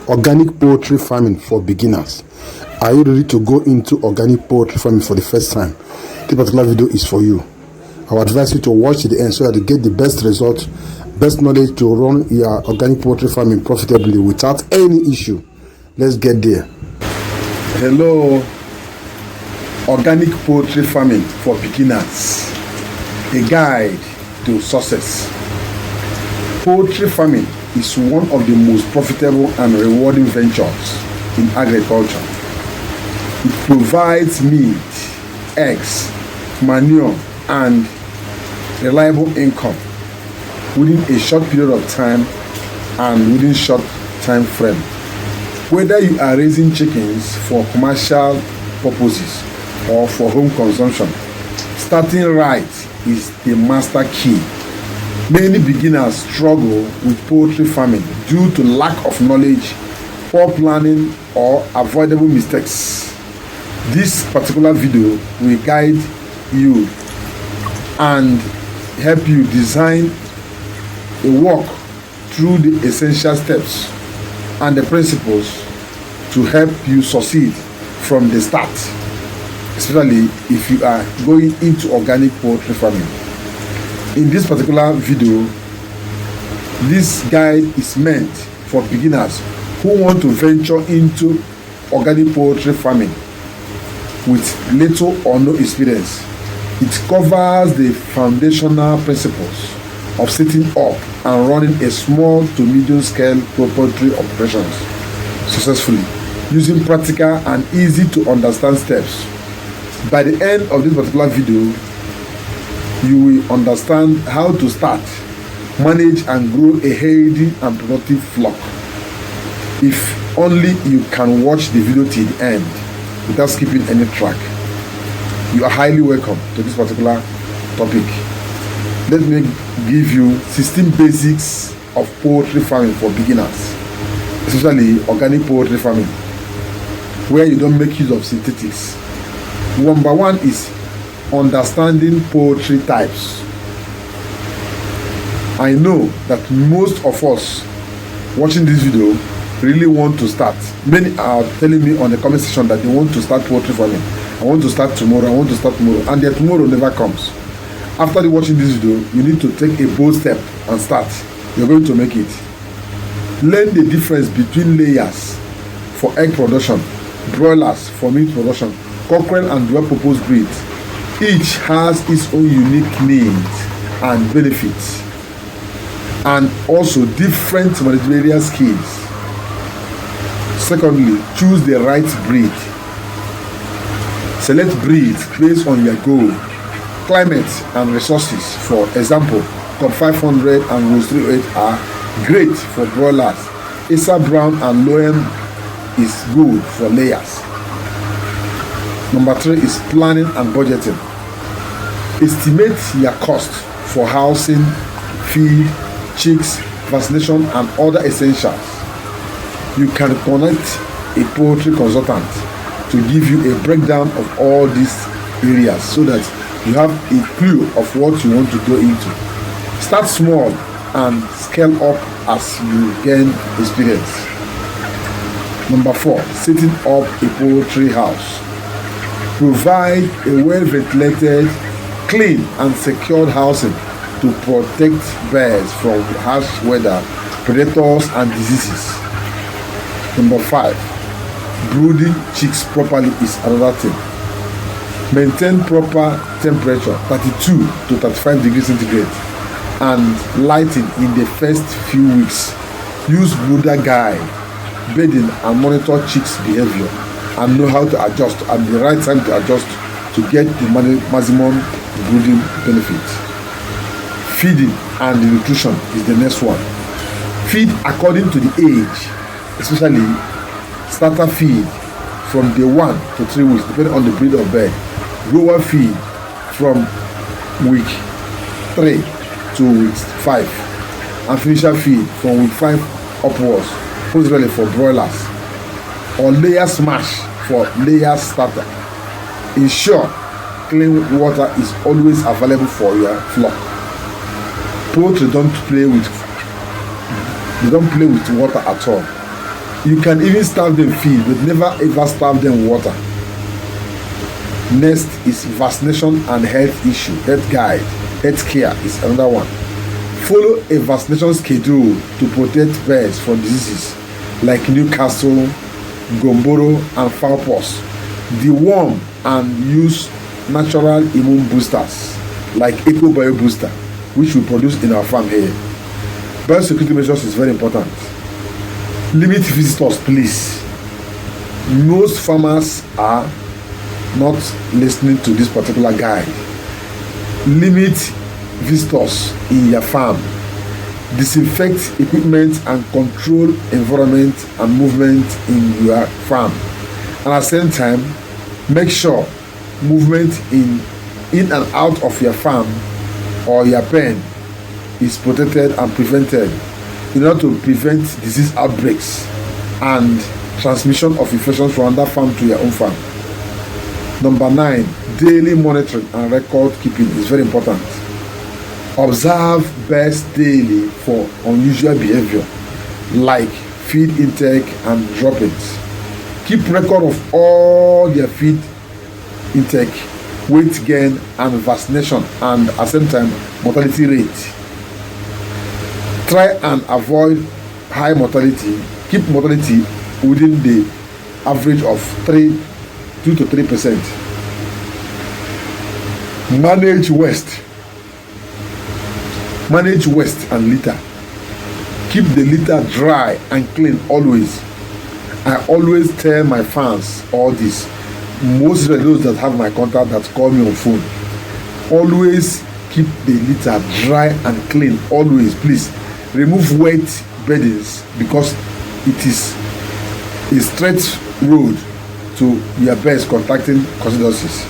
Organic poultry farming for beginners. Are you ready to go into organic poultry farming for the first time? This particular video is for you. I would advise you to watch to the end so that you get the best result, best knowledge to run your organic poultry farming profitably without any issue. Let's get there. Hello, organic poultry farming for beginners. A guide to success. Poultry farming is one of the most profitable and rewarding ventures in agriculture. It provides meat, eggs, manure, and reliable income within a short period of time and within short time frame. Whether you are raising chickens for commercial purposes or for home consumption, starting right is the master key. Many beginners struggle with poultry farming due to lack of knowledge, poor planning, or avoidable mistakes. This particular video will guide you and help you design a walk through the essential steps and the principles to help you succeed from the start, especially if you are going into organic poultry farming. In this particular video, this guide is meant for beginners who want to venture into organic poultry farming with little or no experience. It covers the foundational principles of setting up and running a small to medium scale poultry operations successfully using practical and easy to understand steps. By the end of this particular video, you will understand how to start, manage and grow a healthy and productive flock. If only you can watch the video till the end without skipping any track. You are highly welcome to this particular topic. Let me give you 16 basics of poultry farming for beginners, especially organic poultry farming, where you don't make use of synthetics. Number one is understanding poultry types. I know that most of us watching this video really want to start. Many are telling me on the comment section that they want to start poultry farming. I want to start tomorrow, I want to start tomorrow, and their tomorrow never comes. After watching this video, you need to take a bold step and start. You're going to make it. Learn the difference between layers for egg production, broilers for meat production, cockerel and dual-purpose breeds. Each has its own unique needs and benefits, and also different managerial skills. Secondly, choose the right breed. Select breeds based on your goal, climate and resources. For example, Top 500 and Rose 308 are great for broilers. Asa Brown and Loen is good for layers. Number 3 is planning and budgeting. Estimate your cost for housing, feed, chicks, vaccination, and other essentials. You can connect a poultry consultant to give you a breakdown of all these areas so that you have a clue of what you want to go into. Start small and scale up as you gain experience. Number 4, setting up a poultry house. Provide a well-ventilated, clean and secured housing to protect birds from harsh weather, predators and diseases. Number 5, brooding chicks properly is another thing. Maintain proper temperature, 32 to 35 degrees centigrade, and lighting in the first few weeks. Use brooder guide, bedding, and monitor chicks' behavior, and know how to adjust at the right time to adjust to get the maximum brooding benefit. Feeding and nutrition is the next one. Feed according to the age, especially starter feed from day 1 to 3 weeks, depending on the breed of bird. Grower feed from week 3 to week 5, and finisher feed from week 5 upwards, possibly for broilers, or layer smash for layer starter. Ensure clean water is always available for your flock. Poultry don't play with water at all. You can even starve them feed, but never ever starve them water. Next is vaccination and health issue. Health guide. Health care is another one. Follow a vaccination schedule to protect birds from diseases like Newcastle, Gomboro, and fowlpox. Deworm and use natural immune boosters like EcoBio booster, which we produce in our farm here. Biosecurity measures is very important. Limit visitors, please. Most farmers are not listening to this particular guide. Limit visitors in your farm. Disinfect equipment and control environment and movement in your farm. And at the same time, make sure movement in and out of your farm or your pen is protected and prevented in order to prevent disease outbreaks and transmission of infections from another farm to your own farm. Number 9, daily monitoring and record keeping is very important. Observe birds daily for unusual behavior like feed intake and droppings. Keep record of all their feed intake, weight gain, and vaccination, and at the same time mortality rate. Try and avoid high mortality. Keep mortality within the average of 2 to 3%. Manage waste and litter. Keep the litter dry and clean always. I always tell my fans all this. Most of those that have my contact that call me on phone, always keep the litter dry and clean always. Please remove wet beddings because it is a straight road to your birds contacting coccidiosis.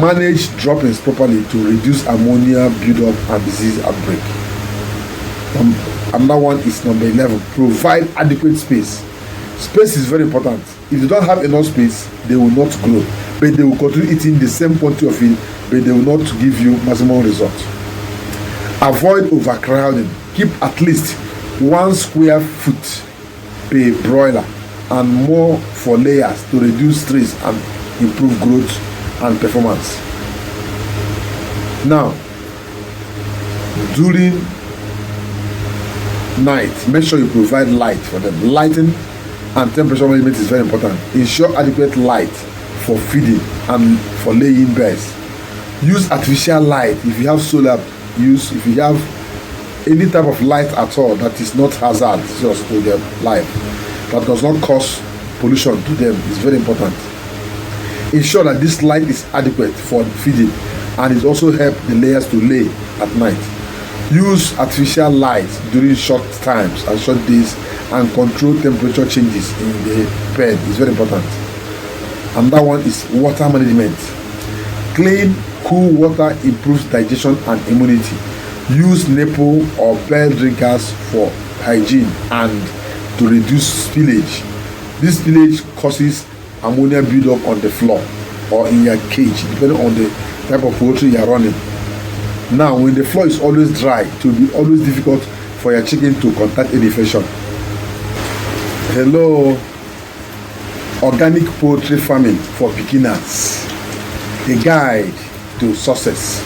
Manage droppings properly to reduce ammonia buildup and disease outbreak. Another one is number 11. Provide adequate space. Space is very important. If you don't have enough space, they will not grow, but they will continue eating the same quantity of feed, but they will not give you maximum result. Avoid overcrowding. Keep at least 1 square foot per broiler and more for layers to reduce stress and improve growth and performance. Now, during night, make sure you provide light for them. Lighting and temperature management is very important. Ensure adequate light for feeding and for laying birds. Use artificial light. If you have solar, use. If you have any type of light at all that is not hazardous to their life, that does not cause pollution to them, is very important. Ensure that this light is adequate for feeding and it also helps the layers to lay at night. Use artificial light during short times and short days and control temperature changes in the pen is very important. Another one is water management. Clean, cool water improves digestion and immunity. Use nipple or bell drinkers for hygiene and to reduce spillage. This spillage causes ammonia buildup on the floor or in your cage, depending on the type of poultry you are running. Now, when the floor is always dry, it will be always difficult for your chicken to contact any infection. Hello, organic poultry farming for beginners. A guide to success.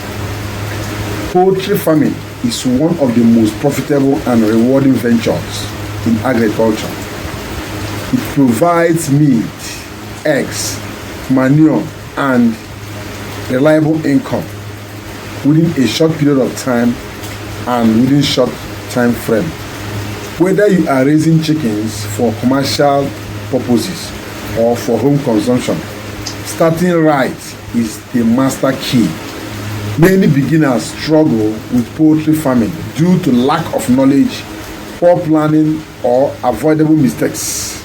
Poultry farming is one of the most profitable and rewarding ventures in agriculture. It provides meat, eggs, manure, and reliable income within a short period of time and within short time frame. Whether you are raising chickens for commercial purposes or for home consumption, starting right is the master key. Many beginners struggle with poultry farming due to lack of knowledge, poor planning, or avoidable mistakes.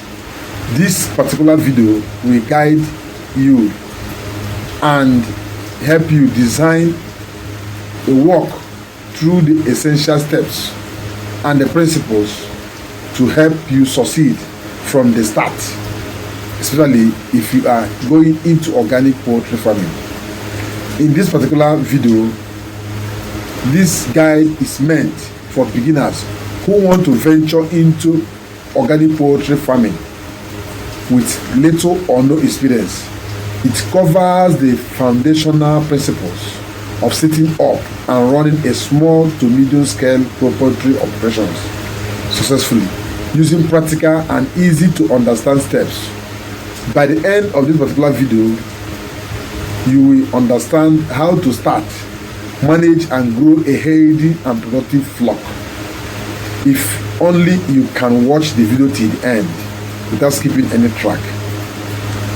This particular video will guide you and help you design a walk through the essential steps and the principles to help you succeed from the start, especially if you are going into organic poultry farming. In this particular video, this guide is meant for beginners who want to venture into organic poultry farming with little or no experience. It covers the foundational principles of setting up and running a small to medium scale poultry operations successfully using practical and easy to understand steps. By the end of this particular video, you will understand how to start, manage and grow a healthy and productive flock. If only you can watch the video till the end without skipping any track.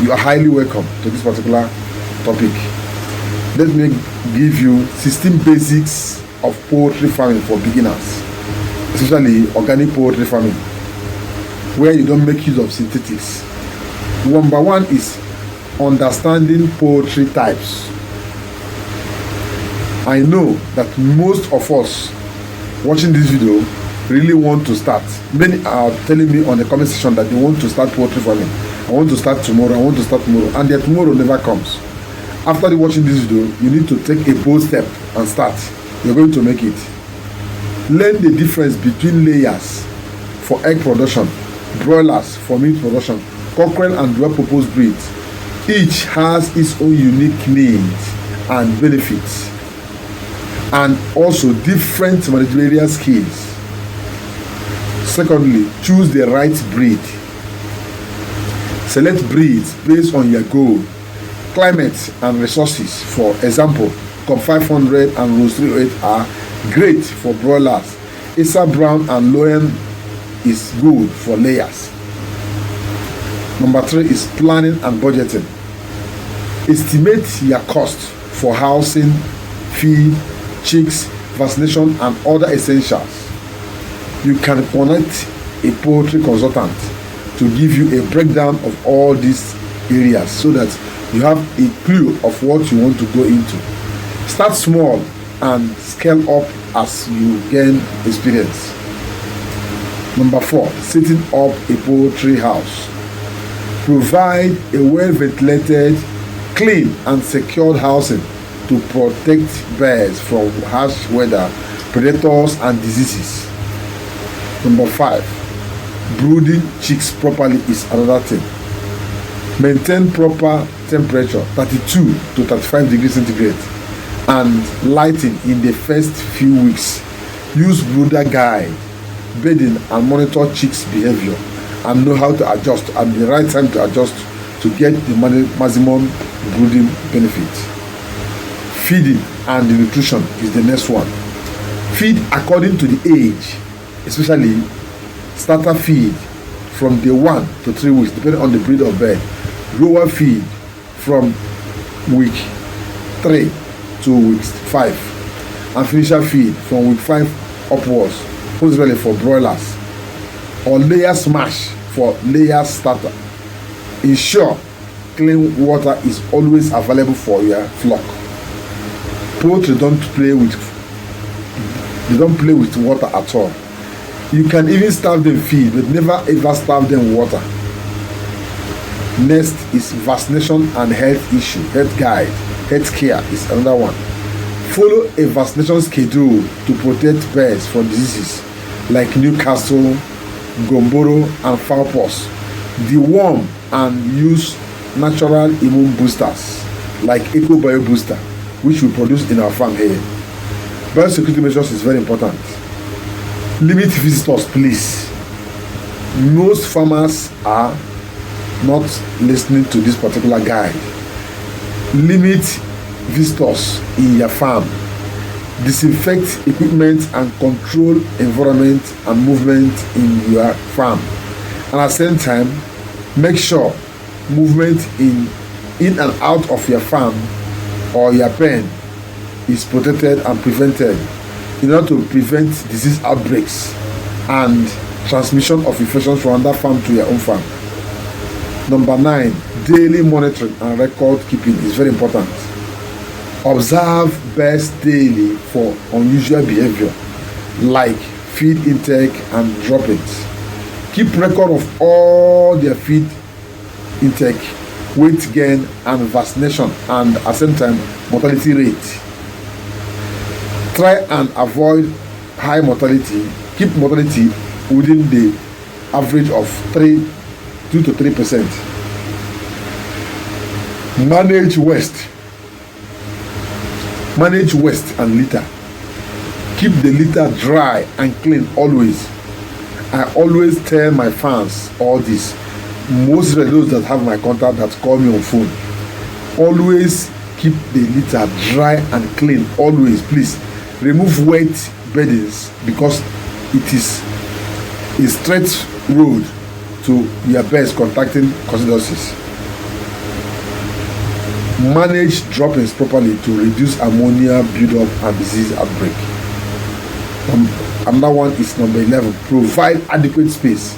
You are highly welcome to this particular topic. Let me give you 16 basics of poultry farming for beginners, especially organic poultry farming, where you don't make use of synthetics. Number one is understanding poultry types. I know that most of us watching this video really want to start. Many are telling me on the comment section that they want to start poultry farming. I want to start tomorrow, I want to start tomorrow, and their tomorrow never comes. After watching this video, you need to take a bold step and start. You're going to make it. Learn the difference between layers for egg production, broilers for meat production, cockerel and dual-purpose breeds. Each has its own unique needs and benefits, and also different managerial skills. Secondly, choose the right breed. Select breeds based on your goal, climate and resources. For example, COP 500 and Rose 308 are great for broilers. Issa Brown and Loyan is good for layers. Number 3 is planning and budgeting. Estimate your cost for housing, feed, chicks, vaccination and other essentials. You can connect a poultry consultant to give you a breakdown of all these areas so that you have a clue of what you want to go into. Start small and scale up as you gain experience. Number 4, setting up a poultry house. Provide a well-ventilated, clean and secured housing to protect birds from harsh weather, predators and diseases. Number 5, brooding chicks properly is another thing. Maintain proper temperature, 32 to 35 degrees centigrade, and lighting in the first few weeks. Use brooder guide, bedding and monitor chicks' behavior and know how to adjust at the right time to adjust to get the maximum brooding benefit. Feeding and the nutrition is the next one. Feed according to the age, especially starter feed from day 1 to 3 weeks depending on the breed of bird. Grower feed from week 3 to week 5, and finisher feed from week 5 upwards, possibly for broilers, or layer smash for layer starter. Ensure clean water is always available for your flock. Poultry don't play with water at all. You can even starve them feed, but never ever starve them water. Next is vaccination and health issue. Health guide, health care is another one. Follow a vaccination schedule to protect birds from diseases like Newcastle, Gomboro and Fowlpox. Deworm and use natural immune boosters like EcoBio booster, which we produce in our farm here. Biosecurity measures is very important. Limit visitors, please. Most farmers are not listening to this particular guide. Limit visitors in your farm. Disinfect equipment and control environment and movement in your farm. And at the same time, make sure movement in and out of your farm or your pen is protected and prevented in order to prevent disease outbreaks and transmission of infections from another farm to your own farm. Number 9, daily monitoring and record keeping is very important. Observe birds daily for unusual behavior like feed intake and droppings. Keep record of all their feed intake, weight gain and vaccination, and at the same time mortality rate. Try and avoid high mortality Keep mortality within the average of 2 to 3%. Manage waste. Manage waste and litter. Keep the litter dry and clean always. I always tell my fans all this. Most of those that have my contact that call me on phone, always keep the litter dry and clean always. Please remove wet beddings because it is a straight road to your birds contacting coccidiosis. Manage droppings properly to reduce ammonia buildup and disease outbreak. Another one is number 11. Provide adequate space.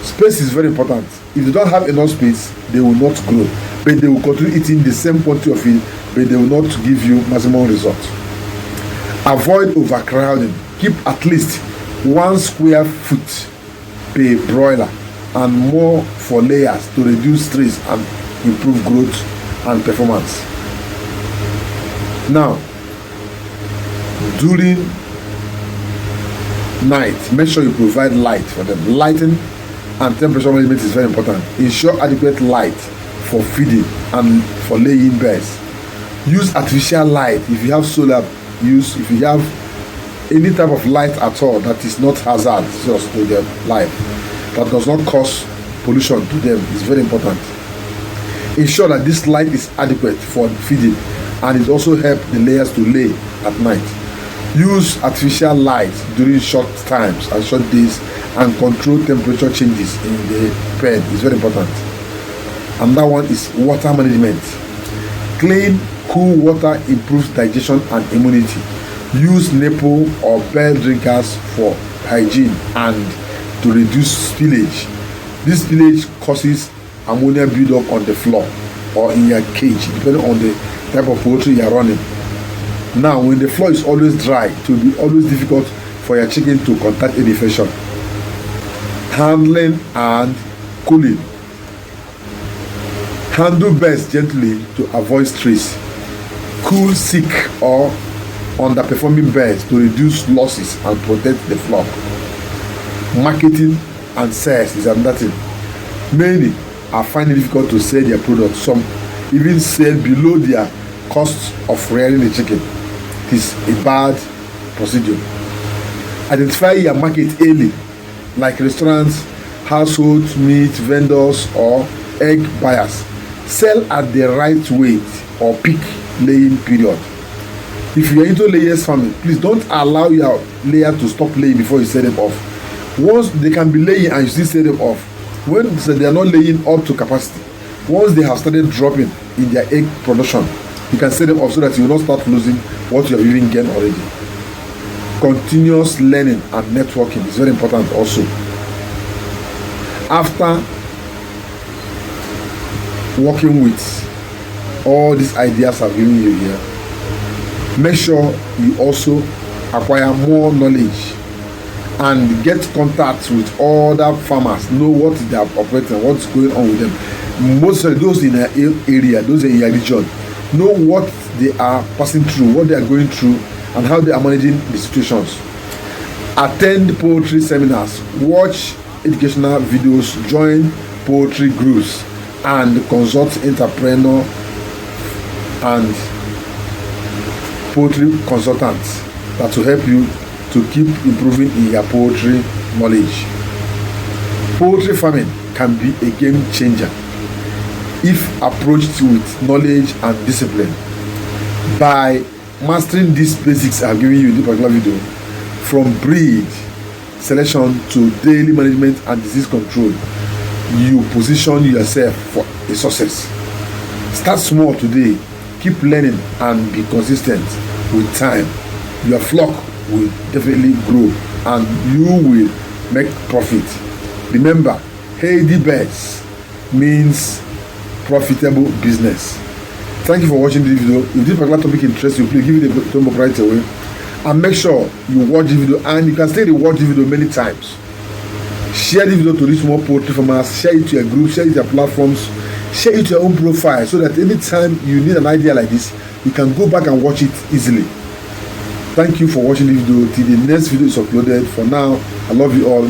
Space is very important. If you don't have enough space, they will not grow, but they will continue eating the same quantity of feed, but they will not give you maximum result. Avoid overcrowding. Keep at least 1 square foot per broiler and more for layers to reduce stress and improve growth and performance. Now, during night, make sure you provide light for them. Lighting and temperature management is very important. Ensure adequate light for feeding and for laying birds. Use artificial light. If you have solar, use. If you have any type of light at all that is not hazardous to their life, that does not cause pollution to them, is very important. Ensure that this light is adequate for feeding, and it also helps the layers to lay at night. Use artificial light during short times and short days, and control temperature changes in the pen is very important. Another one is water management. Clean, cool water improves digestion and immunity. Use nipple or bell drinkers for hygiene and to reduce spillage. This spillage causes ammonia buildup on the floor or in your cage, depending on the type of poultry you are running. Now, when the floor is always dry, it will be always difficult for your chicken to contact any infection. Handling and cooling. Handle birds gently to avoid stress. Cool sick or underperforming birds to reduce losses and protect the flock. Marketing and sales is another thing. Many are finding it difficult to sell their products. Some even sell below their cost of rearing the chicken. It is a bad procedure. Identify your market early, like restaurants, household meat vendors, or egg buyers. Sell at the right weight or peak laying period. If you are into layers farming, please don't allow your layer to stop laying before you set them off. Once they can be laying and you still set them off, when they are not laying up to capacity, once they have started dropping in their egg production, you can set them off so that you will not start losing what you have even gained already. Continuous learning and networking is very important also. After working with all these ideas I've given you here, make sure you also acquire more knowledge and get contact with other farmers. Know what they are operating, what's going on with them. Most of those in their area, those in your region, know what they are passing through, what they are going through, and how they are managing the situations. Attend poultry seminars, watch educational videos, join poultry groups, and consult entrepreneur and poultry consultants that will help you to keep improving in your poultry knowledge. Poultry farming can be a game changer if approached with knowledge and discipline. By mastering these basics I've given you in this particular video, from breed selection to daily management and disease control, you position yourself for a success. Start small today, keep learning and be consistent. With time, your flock will definitely grow and you will make profit. Remember, healthy birds means profitable business. Thank you for watching this video. If this particular topic interests you, please give it a thumbs up right away and make sure you watch the video, and you can stay to watch the video many times. Share the video to reach more poultry farmers, share it to your group, share it to your platforms, share it to your own profile, so that anytime you need an idea like this, you can go back and watch it easily. Thank you for watching this video. Till the next video is uploaded. For now, I love you all.